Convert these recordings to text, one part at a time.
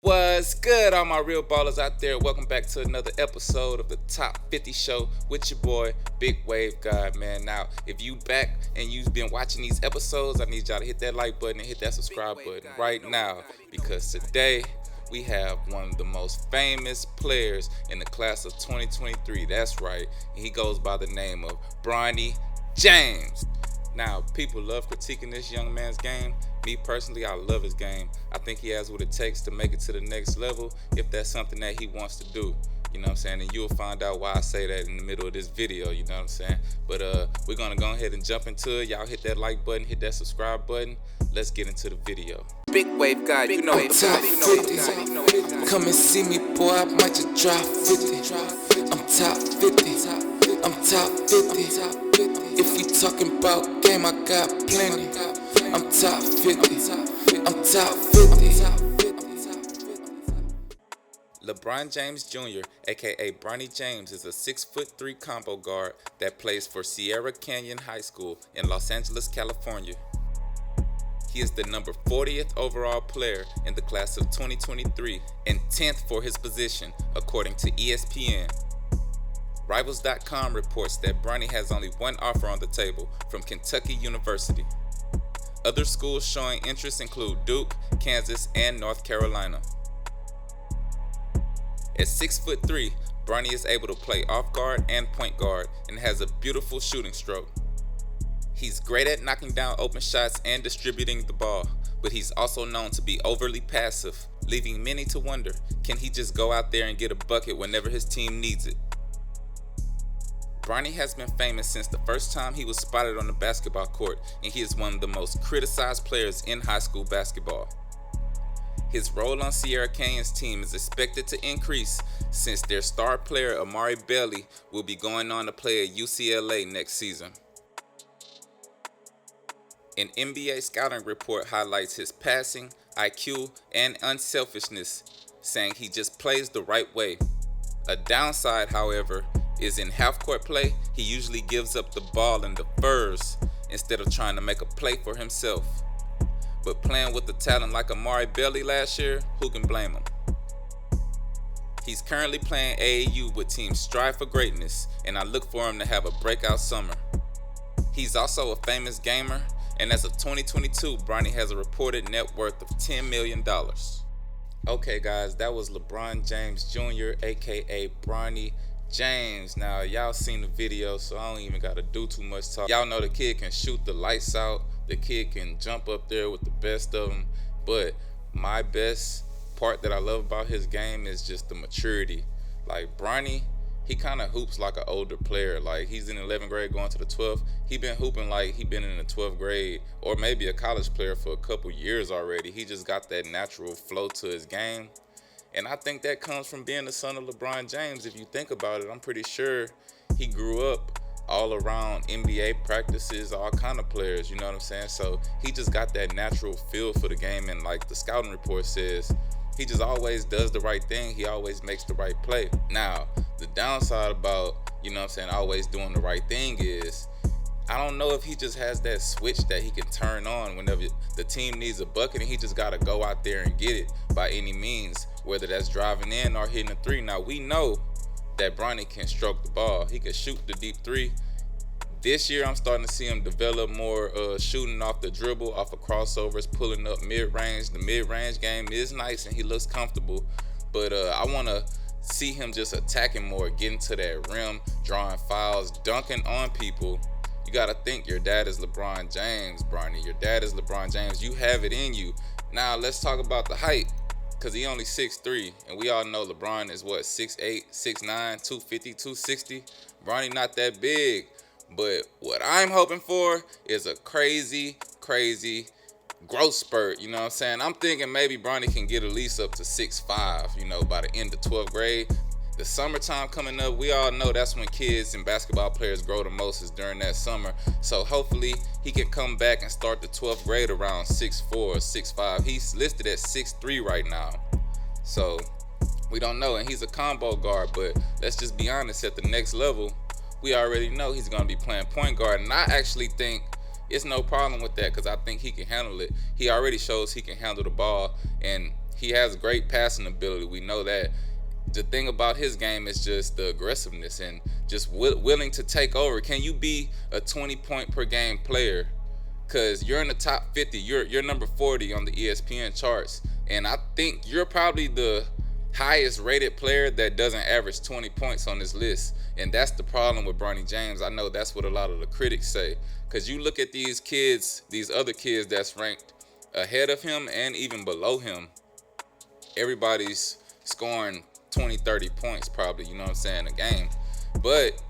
What's good, all my real ballers out there? Welcome back to another episode of the Top 50 Show with your boy, Big Wave God, man. Now, if you back and you've been watching these episodes, I need y'all to hit that like button and hit that subscribe button right now, because today we have one of the most famous players in the class of 2023. That's right, he goes by the name of Bronny James. Now, people love critiquing this young man's game. Me personally, I love his game. I think he has what it takes to make it to the next level if that's something that he wants to do. You know what I'm saying? And you'll find out why I say that in the middle of this video, you know what I'm saying? But we're gonna go ahead and jump into it. Y'all hit that like button, hit that subscribe button. Let's get into the video. Big Wave God, you know it. Top 50. Come and see me, boy, I might just drop 50. I'm top 50. I'm top 50. If you talking about game, I got plenty. I'm top 50. I'm top 50. LeBron James Jr., aka Bronny James, is a 6'3" combo guard that plays for Sierra Canyon High School in Los Angeles, California. He is the number 40th overall player in the class of 2023 and 10th for his position, according to ESPN. Rivals.com reports that Bronny has only one offer on the table from Kentucky University. Other schools showing interest include Duke, Kansas, and North Carolina. At 6'3", Bronny is able to play off guard and point guard and has a beautiful shooting stroke. He's great at knocking down open shots and distributing the ball, but he's also known to be overly passive, leaving many to wonder, can he just go out there and get a bucket whenever his team needs it? Bronny has been famous since the first time he was spotted on the basketball court, and he is one of the most criticized players in high school basketball. His role on Sierra Canyon's team is expected to increase since their star player Amari Bailey will be going on to play at UCLA next season. An NBA scouting report highlights his passing, IQ, and unselfishness, saying he just plays the right way. A downside, however, is in half-court play, he usually gives up the ball and defers instead of trying to make a play for himself. But playing with a talent like Amari Bailey last year, who can blame him? He's currently playing AAU with teams Strive for Greatness, and I look for him to have a breakout summer. He's also a famous gamer, and as of 2022, Bronny has a reported net worth of $10 million. Okay guys, that was LeBron James Jr., aka Bronny James. Now y'all seen the video, so I don't even gotta do too much talk. Y'all know the kid can shoot the lights out. The kid can jump up there with the best of them. But my best part that I love about his game is just the maturity. Like Bronny, he kind of hoops like an older player. Like he's in 11th grade going to the 12th. He been hooping like he been in the 12th grade or maybe a college player for a couple years already. He just got that natural flow to his game. And I think that comes from being the son of LeBron James. If you think about it, I'm pretty sure he grew up all around NBA practices, all kind of players, you know what I'm saying? So he just got that natural feel for the game, and like the scouting report says, he just always does the right thing. He always makes the right play. Now, the downside about, you know what I'm saying, always doing the right thing is, I don't know if he just has that switch that he can turn on whenever the team needs a bucket and he just got to go out there and get it by any means, whether that's driving in or hitting a three. Now, we know that Bronny can stroke the ball. He can shoot the deep three. This year, I'm starting to see him develop more shooting off the dribble, off of crossovers, pulling up mid-range. The mid-range game is nice and he looks comfortable, but I want to see him just attacking more, getting to that rim, drawing fouls, dunking on people. You got to think your dad is LeBron James, Bronny. Your dad is LeBron James. You have it in you. Now, let's talk about the height, because he only 6'3", and we all know LeBron is, what, 6'8", 6'9", 250, 260. Bronny not that big, but what I'm hoping for is a crazy growth spurt, you know what I'm saying? I'm thinking maybe Bronny can get at least up to 6'5", you know, by the end of 12th grade. The summertime coming up, we all know that's when kids and basketball players grow the most, is during that summer. So hopefully he can come back and start the 12th grade around 6'4", 6'5". He's listed at 6'3" right now. So we don't know, and he's a combo guard, but let's just be honest, at the next level, we already know he's going to be playing point guard. And I actually think it's no problem with that, because I think he can handle it. He already shows he can handle the ball, and He has great passing ability. We know that. The thing about his game is just the aggressiveness and just willing to take over. Can you be a 20-point per game player? Because you're in the top 50. You're number 40 on the ESPN charts. And I think you're probably the highest rated player that doesn't average 20 points on this list. And that's the problem with Bronny James. I know that's what a lot of the critics say. Because you look at these kids, these other kids that's ranked ahead of him and even below him, everybody's scoring 20, 30 points probably, you know what I'm saying, a game. But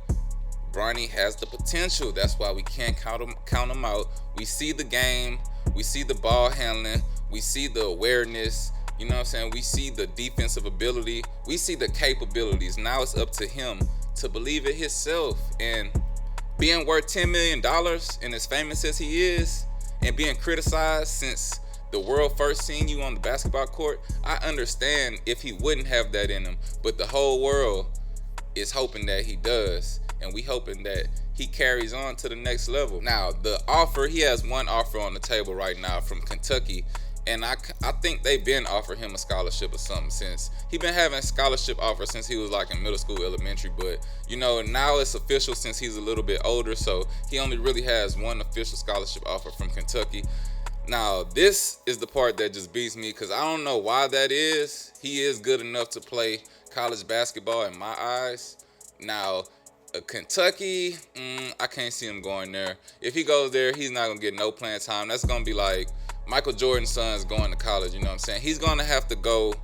Bronny has the potential. That's why we can't count him out. We see the game. We see the ball handling. We see the awareness. You know what I'm saying? We see the defensive ability. We see the capabilities. Now it's up to him to believe it himself. And being worth $10 million and as famous as he is and being criticized since the world first seen you on the basketball court, I understand if he wouldn't have that in him. But the whole world is hoping that he does. And we hoping that he carries on to the next level. Now, the offer, he has one offer on the table right now from Kentucky. And I think they've been offering him a scholarship or something since. He been having scholarship offers since he was like in middle school, elementary. But, you know, now it's official since he's a little bit older. So he only really has one official scholarship offer from Kentucky. Now, this is the part that just beats me because I don't know why that is. He is good enough to play college basketball in my eyes. Now, Kentucky, I can't see him going there. If he goes there, he's not going to get no playing time. That's going to be like Michael Jordan's son's going to college, you know what I'm saying? He's going to have to go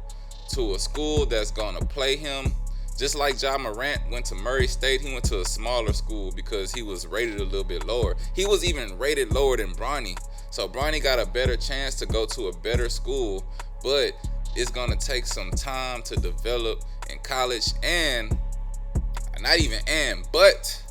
to a school that's going to play him. Just like Ja Morant went to Murray State, he went to a smaller school because he was rated a little bit lower. He was even rated lower than Bronny. So Bronny got a better chance to go to a better school, but it's going to take some time to develop in college but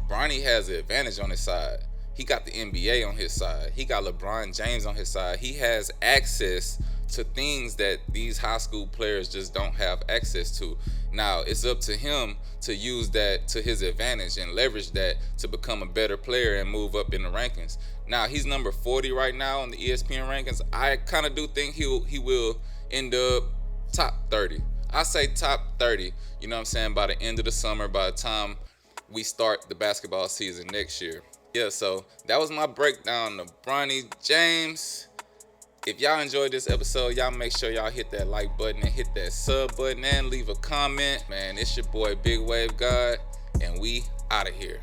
Bronny has the advantage on his side. He got the NBA on his side. He got LeBron James on his side. He has access to things that these high school players just don't have access to. Now, it's up to him to use that to his advantage and leverage that to become a better player and move up in the rankings. Now, he's number 40 right now on the ESPN rankings. I kind of do think he will end up top 30. I say top 30, you know what I'm saying, by the end of the summer, by the time we start the basketball season next year. Yeah, so that was my breakdown of Bronny James. If y'all enjoyed this episode, y'all make sure y'all hit that like button and hit that sub button and leave a comment. Man, it's your boy Big Wave God, and we out of here.